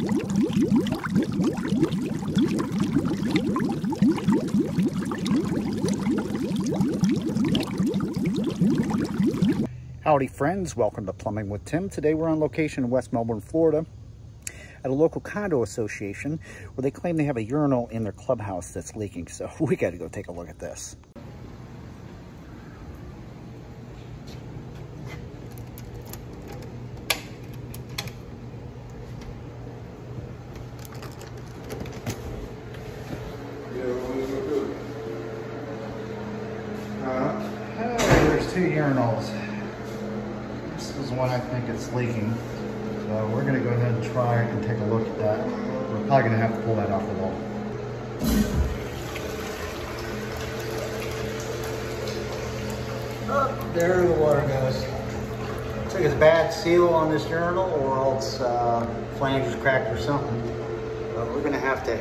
Howdy friends, welcome to Plumbing with Tim. Today we're on location in West Melbourne, Florida at a local condo association where they claim they have a urinal in their clubhouse that's leaking. So we got to go take a look at this. There's two urinals. This is one I think it's leaking. So we're gonna go ahead and try and take a look at that. We're probably gonna have to pull that off the wall. Oh, there the water goes. Looks like it's a bad seal on this urinal, or else flange is cracked or something. But we're gonna have to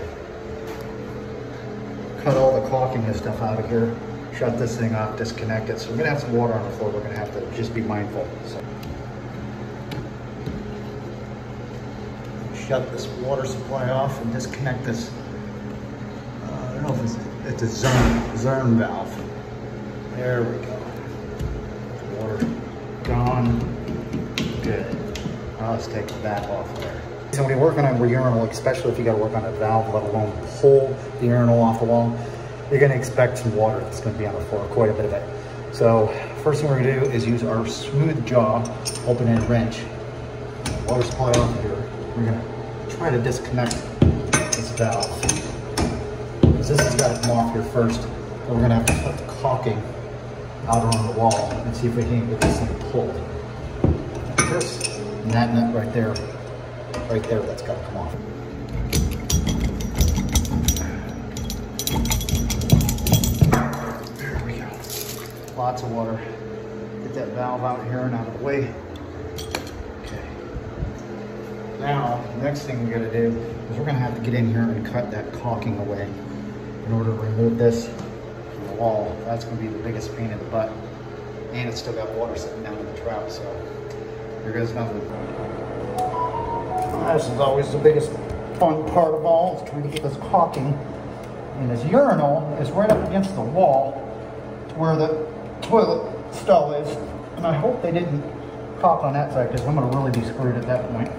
cut all the caulking and stuff out of here. Shut this thing off, disconnect it. So we're gonna have some water on the floor. We're gonna have to just be mindful. So shut this water supply off and disconnect this. I don't know if it's a zone valve. There we go. Water gone. Good. Now let's take that off there. So when you're working on a urinal, especially if you got to work on a valve, let alone pull the urinal off the wall, you're going to expect some water that's going to be on the floor, quite a bit of it. So first thing we're going to do is use our smooth jaw open end wrench. Water supply off here. We're going to try to disconnect this valve, because this has got to come off here first. Then we're going to have to put the caulking out on the wall and see if we can get this thing pulled. Like this, and that nut right there, that's got to come off. Lots of water. Get that valve out here and out of the way. Okay. Now, the next thing we gotta do is we're gonna have to get in here and cut that caulking away in order to remove this from the wall. That's gonna be the biggest pain in the butt. And it's still got water sitting down in the trout, so there goes nothing. This is always the biggest fun part of all, is trying to get this caulking. And this urinal is right up against the wall to where the toilet stall is, and I hope they didn't caulk on that side, because I'm going to really be screwed at that point.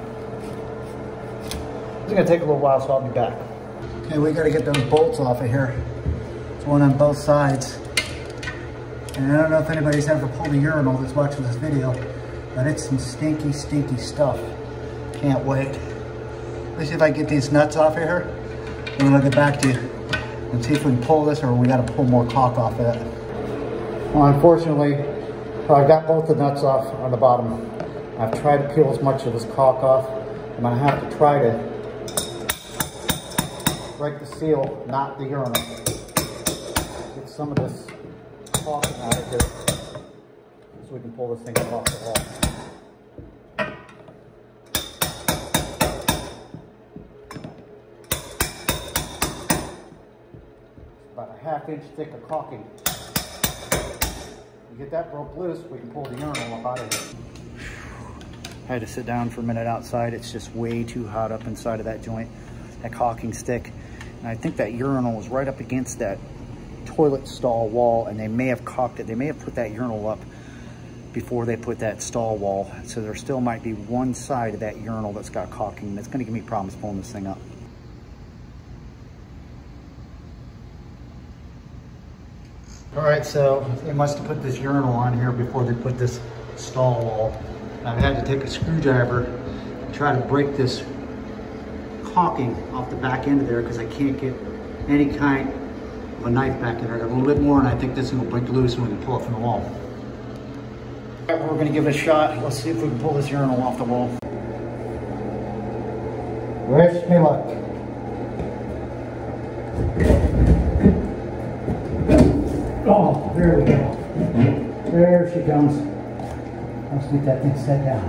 It's going to take a little while, so I'll be back. Okay, we got to get those bolts off of here. There's one on both sides, and I don't know if anybody's ever pulled a urinal that's watching this video, but it's some stinky, stinky stuff. Can't wait. Let me see if I can get these nuts off of here, and then I'll get back to you and see if we can pull this, or we got to pull more caulk off of it. Well, unfortunately, I got both the nuts off on the bottom. I've tried to peel as much of this caulk off. I'm going to have to try to break the seal, not the urinal. Get some of this caulk out of here so we can pull this thing off the wall. About a ½ inch thick of caulking. Get that broke loose, we can pull the urinal up out of here. I had to sit down for a minute outside. It's just way too hot up inside of that joint, that caulking stick. And I think that urinal was right up against that toilet stall wall, and they may have caulked it. They may have put that urinal up before they put that stall wall. So there still might be one side of that urinal that's got caulking. That's gonna give me problems pulling this thing up. All right, so they must have put this urinal on here before they put this stall wall. I've had to take a screwdriver and try to break this caulking off the back end of there, because I can't get any kind of a knife back in there. A little bit more, and I think this thing will break loose and we can pull it from the wall. All right, we're gonna give it a shot. Let's see if we can pull this urinal off the wall. Wish me luck. Oh, there we go. There she comes. Let's get that thing set down.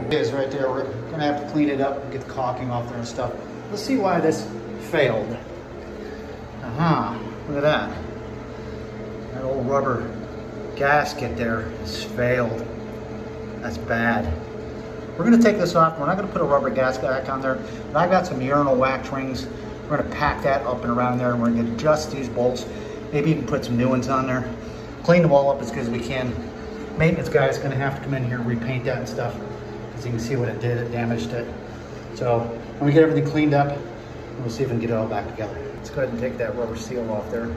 It is right there. We're gonna have to clean it up and get the caulking off there and stuff. Let's see why this failed. Look at that. That old rubber gasket there has failed. That's bad. We're gonna take this off. We're not gonna put a rubber gasket back on there. And I've got some urinal wax rings. We're gonna pack that up and around there, and we're gonna adjust these bolts. Maybe even put some new ones on there. Clean the wall up as good as we can. Maintenance guy's gonna have to come in here and repaint that and stuff. As you can see what it did, it damaged it. So when we get everything cleaned up, we'll see if we can get it all back together. Let's go ahead and take that rubber seal off there.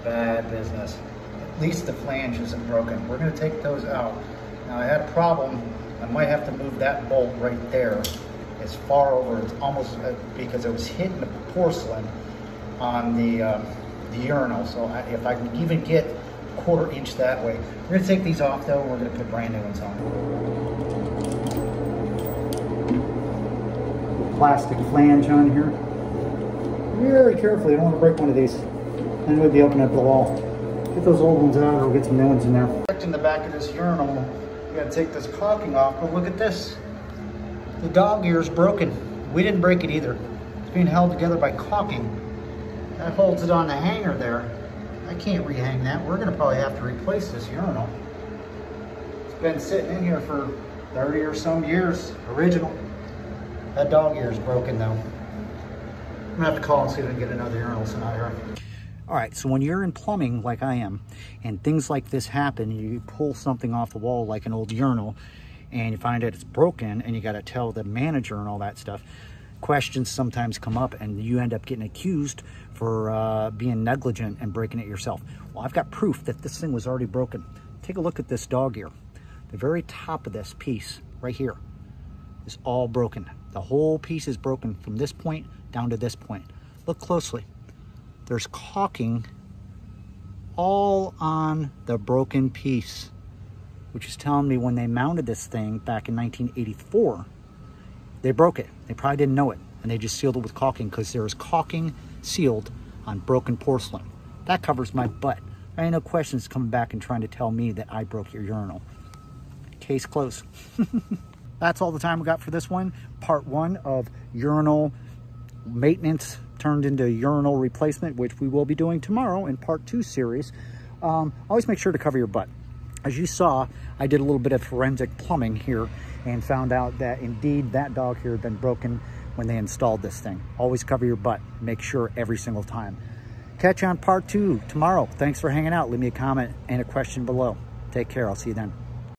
Bad business. At least the flange isn't broken. We're gonna take those out. Now I had a problem. I might have to move that bolt right there as far over, it's almost because it was hitting the porcelain on the urinal. So if I can even get a 1/4 inch that way. We're gonna take these off though, and we're gonna put brand new ones on. Plastic flange on here. Very carefully, I don't want to break one of these. Then we'll be opening up the wall. Get those old ones out, or we'll get some new ones in there. In the back of this urinal, we gotta take this caulking off, but look at this. The dog ear is broken. We didn't break it either. It's being held together by caulking. That holds it on the hanger there. I can't rehang that. We're gonna probably have to replace this urinal. It's been sitting in here for 30 or some years, original. That dog ear is broken though. I'm gonna have to call and see if we can get another urinal sent out here. All right, so when you're in plumbing like I am, and things like this happen, you pull something off the wall like an old urinal, and you find that it's broken, and you gotta tell the manager and all that stuff, questions sometimes come up, and you end up getting accused for being negligent and breaking it yourself. Well, I've got proof that this thing was already broken. Take a look at this dog ear. The very top of this piece right here is all broken. The whole piece is broken from this point down to this point. Look closely. There's caulking all on the broken piece, which is telling me when they mounted this thing back in 1984, they broke it. They probably didn't know it, and they just sealed it with caulking because there is caulking sealed on broken porcelain. That covers my butt. There ain't no questions coming back and trying to tell me that I broke your urinal. Case closed. That's all the time we got for this one. Part 1 of urinal maintenance turned into urinal replacement, which we will be doing tomorrow in part 2 series. Always make sure to cover your butt. As you saw, I did a little bit of forensic plumbing here and found out that indeed that dog here had been broken when they installed this thing. Always cover your butt. Make sure every single time. Catch you on part 2 tomorrow. Thanks for hanging out. Leave me a comment and a question below. Take care. I'll see you then.